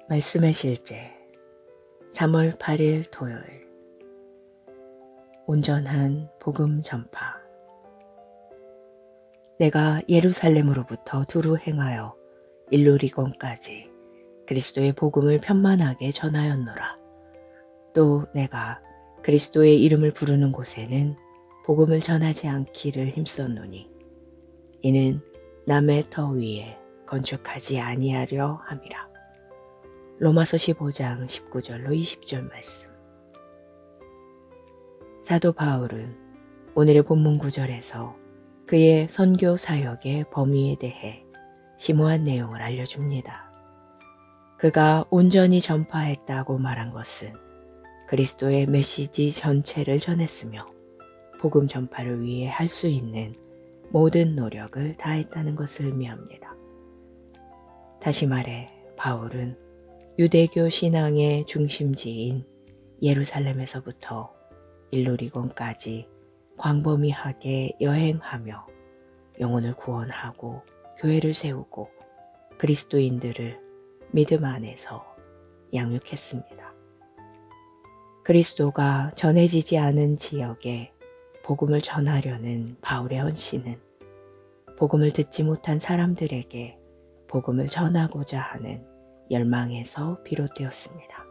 말씀의 실제 3월 8일 토요일 온전한 복음 전파. 내가 예루살렘으로부터 두루 행하여 일루리건까지 그리스도의 복음을 편만하게 전하였노라. 또 내가 그리스도의 이름을 부르는 곳에는 복음을 전하지 않기를 힘썼노니 이는 남의 터 위에 건축하지 아니하려 함이라. 로마서 15장 19절로 20절 말씀. 사도 바울은 오늘의 본문 구절에서 그의 선교 사역의 범위에 대해 심오한 내용을 알려줍니다. 그가 온전히 전파했다고 말한 것은 그리스도의 메시지 전체를 전했으며 복음 전파를 위해 할 수 있는 모든 노력을 다했다는 것을 의미합니다. 다시 말해 바울은 유대교 신앙의 중심지인 예루살렘에서부터 일루리곤까지 광범위하게 여행하며 영혼을 구원하고 교회를 세우고 그리스도인들을 믿음 안에서 양육했습니다. 그리스도가 전해지지 않은 지역에 복음을 전하려는 바울의 헌신은 복음을 듣지 못한 사람들에게 복음을 전하고자 하는 열망에서 비롯되었습니다.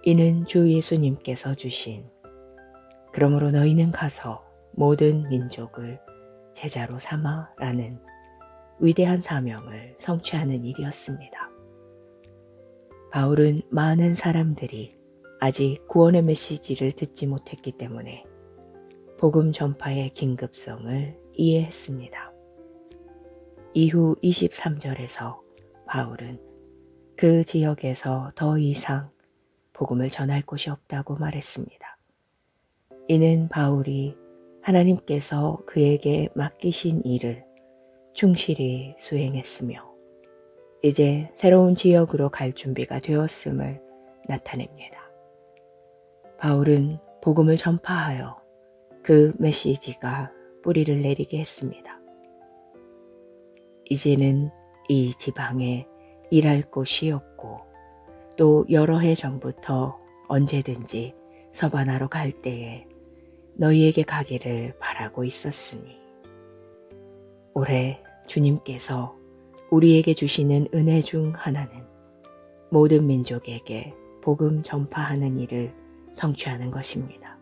이는 주 예수님께서 주신 그러므로 너희는 가서 모든 민족을 제자로 삼아라는 위대한 사명을 성취하는 일이었습니다. 바울은 많은 사람들이 아직 구원의 메시지를 듣지 못했기 때문에 복음 전파의 긴급성을 이해했습니다. 이후 23절에서 바울은 그 지역에서 더 이상 복음을 전할 곳이 없다고 말했습니다. 이는 바울이 하나님께서 그에게 맡기신 일을 충실히 수행했으며 이제 새로운 지역으로 갈 준비가 되었음을 나타냅니다. 바울은 복음을 전파하여 그 메시지가 뿌리를 내리게 했습니다. 이제는 이 지방에 일할 곳이 없고 또 여러 해 전부터 언제든지 서바나로 갈 때에 너희에게 가기를 바라고 있었으니 올해 주님께서 우리에게 주시는 은혜 중 하나는 모든 민족에게 복음 전파하는 일을 성취하는 것입니다.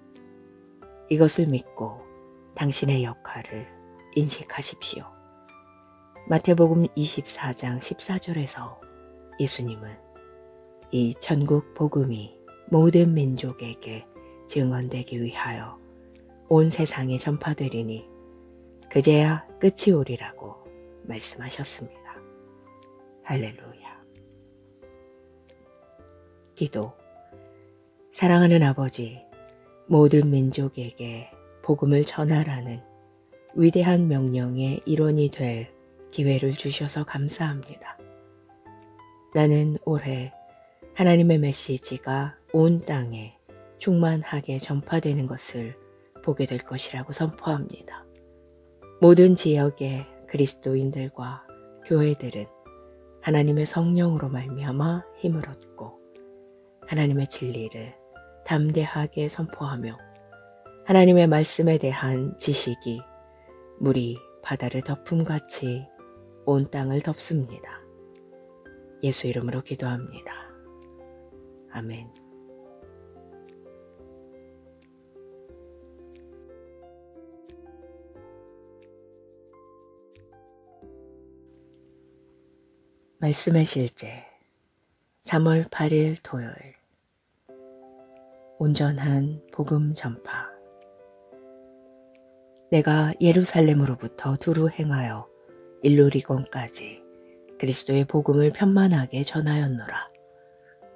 이것을 믿고 당신의 역할을 인식하십시오. 마태복음 24장 14절에서 예수님은 이 천국 복음이 모든 민족에게 증언되기 위하여 온 세상에 전파되리니 그제야 끝이 오리라고 말씀하셨습니다. 할렐루야. 기도. 사랑하는 아버지, 모든 민족에게 복음을 전하라는 위대한 명령의 일원이 될 기회를 주셔서 감사합니다. 나는 올해 하나님의 메시지가 온 땅에 충만하게 전파되는 것을 보게 될 것이라고 선포합니다. 모든 지역의 그리스도인들과 교회들은 하나님의 성령으로 말미암아 힘을 얻고 하나님의 진리를 담대하게 선포하며 하나님의 말씀에 대한 지식이 물이 바다를 덮음같이 온 땅을 덮습니다. 예수 이름으로 기도합니다. 아멘. 말씀의 실제 3월 8일 토요일 온전한 복음 전파. 내가 예루살렘으로부터 두루 행하여 일루리건까지 그리스도의 복음을 편만하게 전하였노라.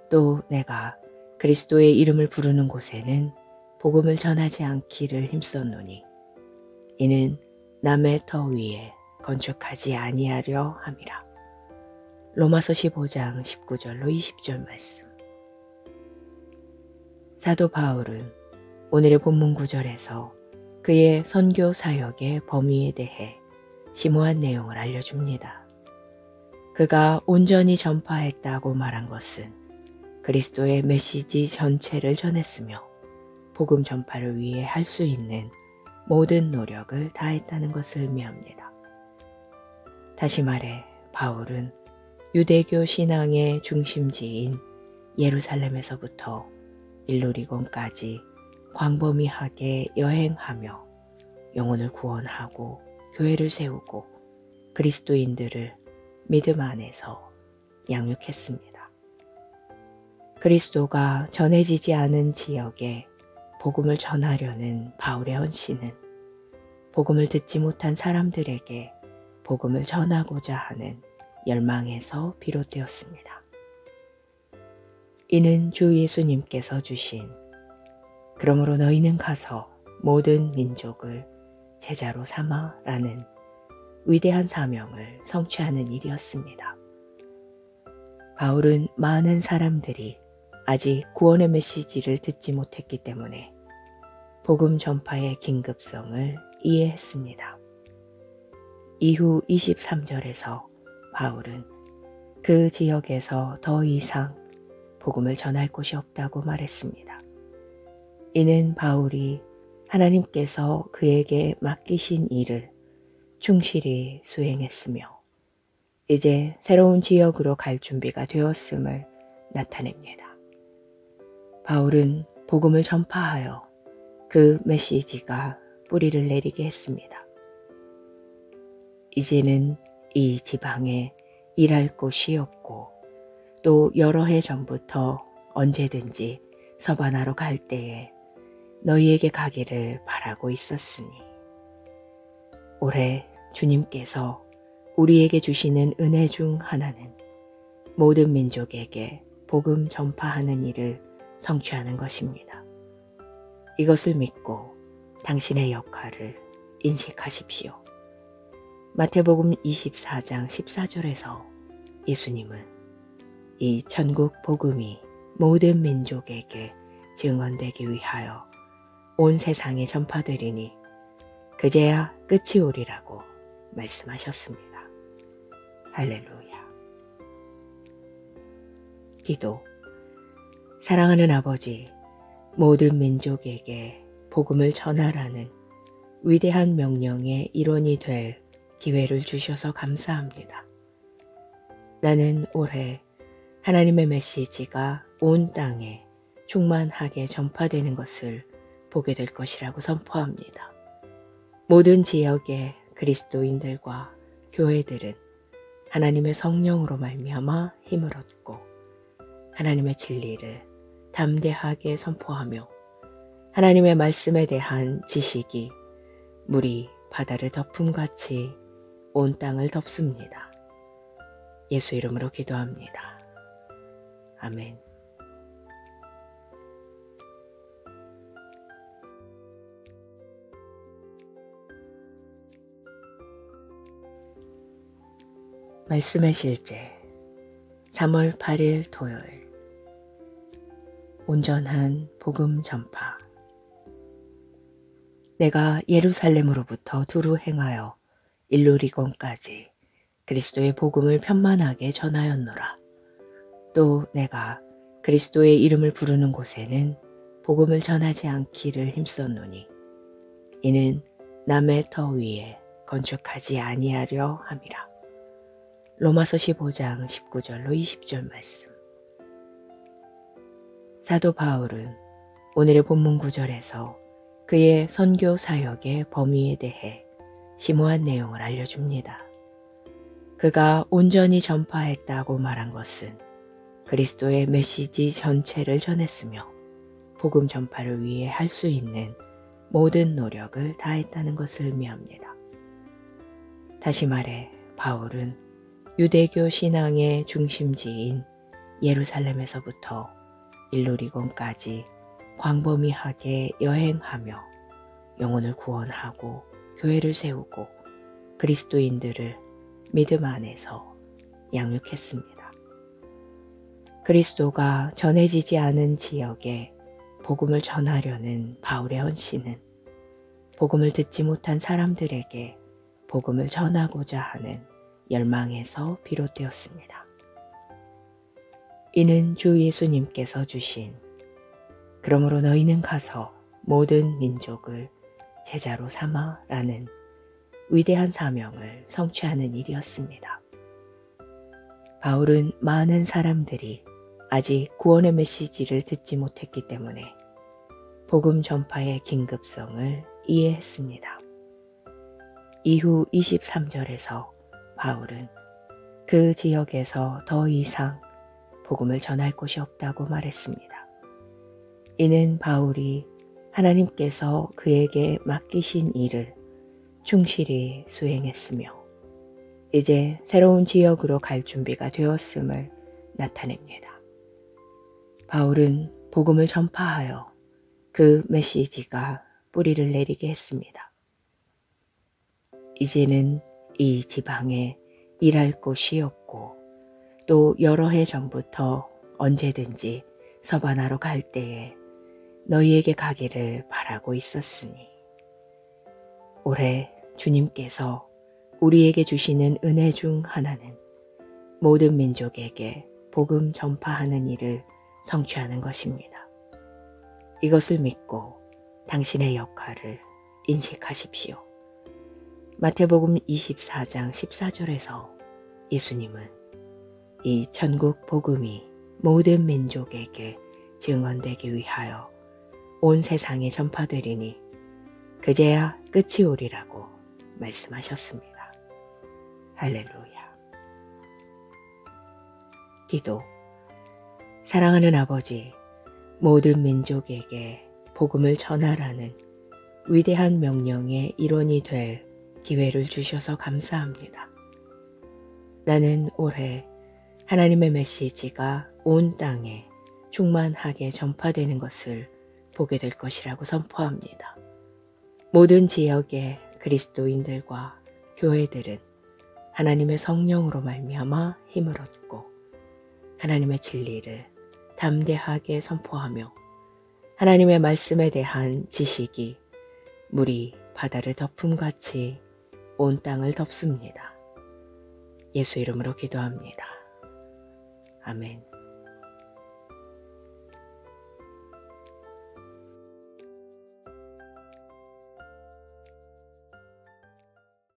또 내가 그리스도의 이름을 부르는 곳에는 복음을 전하지 않기를 힘썼노니 이는 남의 터 위에 건축하지 아니하려 함이라. 로마서 15장 19절로 20절 말씀. 사도 바울은 오늘의 본문 구절에서 그의 선교 사역의 범위에 대해 심오한 내용을 알려줍니다. 그가 온전히 전파했다고 말한 것은 그리스도의 메시지 전체를 전했으며 복음 전파를 위해 할 수 있는 모든 노력을 다했다는 것을 의미합니다. 다시 말해 바울은 유대교 신앙의 중심지인 예루살렘에서부터 일루리곤까지 광범위하게 여행하며 영혼을 구원하고 교회를 세우고 그리스도인들을 믿음 안에서 양육했습니다. 그리스도가 전해지지 않은 지역에 복음을 전하려는 바울의 헌신은 복음을 듣지 못한 사람들에게 복음을 전하고자 하는 열망에서 비롯되었습니다. 이는 주 예수님께서 주신 그러므로 너희는 가서 모든 민족을 제자로 삼아라는 위대한 사명을 성취하는 일이었습니다. 바울은 많은 사람들이 아직 구원의 메시지를 듣지 못했기 때문에 복음 전파의 긴급성을 이해했습니다. 이후 23절에서 바울은 그 지역에서 더 이상 복음을 전할 곳이 없다고 말했습니다. 이는 바울이 하나님께서 그에게 맡기신 일을 충실히 수행했으며 이제 새로운 지역으로 갈 준비가 되었음을 나타냅니다. 바울은 복음을 전파하여 그 메시지가 뿌리를 내리게 했습니다. 이제는 이 지방에 일할 곳이 없고 또 여러 해 전부터 언제든지 서바나로 갈 때에 너희에게 가기를 바라고 있었으니 올해 주님께서 우리에게 주시는 은혜 중 하나는 모든 민족에게 복음 전파하는 일을 성취하는 것입니다. 이것을 믿고 당신의 역할을 인식하십시오. 마태복음 24장 14절에서 예수님은 이 천국 복음이 모든 민족에게 증언되기 위하여 온 세상에 전파되리니 그제야 끝이 오리라고 말씀하셨습니다. 할렐루야. 기도. 사랑하는 아버지, 모든 민족에게 복음을 전하라는 위대한 명령의 일원이 될 기회를 주셔서 감사합니다. 나는 올해 하나님의 메시지가 온 땅에 충만하게 전파되는 것을 보게 될 것이라고 선포합니다. 모든 지역의 그리스도인들과 교회들은 하나님의 성령으로 말미암아 힘을 얻고 하나님의 진리를 담대하게 선포하며 하나님의 말씀에 대한 지식이 물이 바다를 덮음같이 온 땅을 덮습니다. 예수 이름으로 기도합니다. 아멘. 말씀의 실제 3월 8일 토요일 온전한 복음 전파. 내가 예루살렘으로부터 두루 행하여 일루리곤까지 그리스도의 복음을 편만하게 전하였노라. 또 내가 그리스도의 이름을 부르는 곳에는 복음을 전하지 않기를 힘썼노니 이는 남의 터 위에 건축하지 아니하려 함이라. 로마서 15장 19절로 20절 말씀. 사도 바울은 오늘의 본문 구절에서 그의 선교 사역의 범위에 대해 심오한 내용을 알려줍니다. 그가 온전히 전파했다고 말한 것은 그리스도의 메시지 전체를 전했으며 복음 전파를 위해 할 수 있는 모든 노력을 다했다는 것을 의미합니다. 다시 말해 바울은 유대교 신앙의 중심지인 예루살렘에서부터 일루리곤까지 광범위하게 여행하며 영혼을 구원하고 교회를 세우고 그리스도인들을 믿음 안에서 양육했습니다. 그리스도가 전해지지 않은 지역에 복음을 전하려는 바울의 헌신은 복음을 듣지 못한 사람들에게 복음을 전하고자 하는 열망에서 비롯되었습니다. 이는 주 예수님께서 주신 그러므로 너희는 가서 모든 민족을 제자로 삼아라는 위대한 사명을 성취하는 일이었습니다. 바울은 많은 사람들이 아직 구원의 메시지를 듣지 못했기 때문에 복음 전파의 긴급성을 이해했습니다. 이후 23절에서 바울은 그 지역에서 더 이상 복음을 전할 곳이 없다고 말했습니다. 이는 바울이 하나님께서 그에게 맡기신 일을 충실히 수행했으며 이제 새로운 지역으로 갈 준비가 되었음을 나타냅니다. 바울은 복음을 전파하여 그 메시지가 뿌리를 내리게 했습니다. 이제는 이 지방에 일할 곳이 없고 또 여러 해 전부터 언제든지 서바나로 갈 때에 너희에게 가기를 바라고 있었으니 올해 주님께서 우리에게 주시는 은혜 중 하나는 모든 민족에게 복음 전파하는 일을 성취하는 것입니다. 이것을 믿고 당신의 역할을 인식하십시오. 마태복음 24장 14절에서 예수님은 이 천국 복음이 모든 민족에게 증언되기 위하여 온 세상에 전파되리니 그제야 끝이 오리라고 말씀하셨습니다. 할렐루야. 기도. 사랑하는 아버지, 모든 민족에게 복음을 전하라는 위대한 명령의 일원이 될 기회를 주셔서 감사합니다. 나는 올해 하나님의 메시지가 온 땅에 충만하게 전파되는 것을 보게 될 것이라고 선포합니다. 모든 지역의 그리스도인들과 교회들은 하나님의 성령으로 말미암아 힘을 얻고 하나님의 진리를 담대하게 선포하며 하나님의 말씀에 대한 지식이 물이 바다를 덮음같이 온 땅을 덮습니다. 예수 이름으로 기도합니다. 아멘.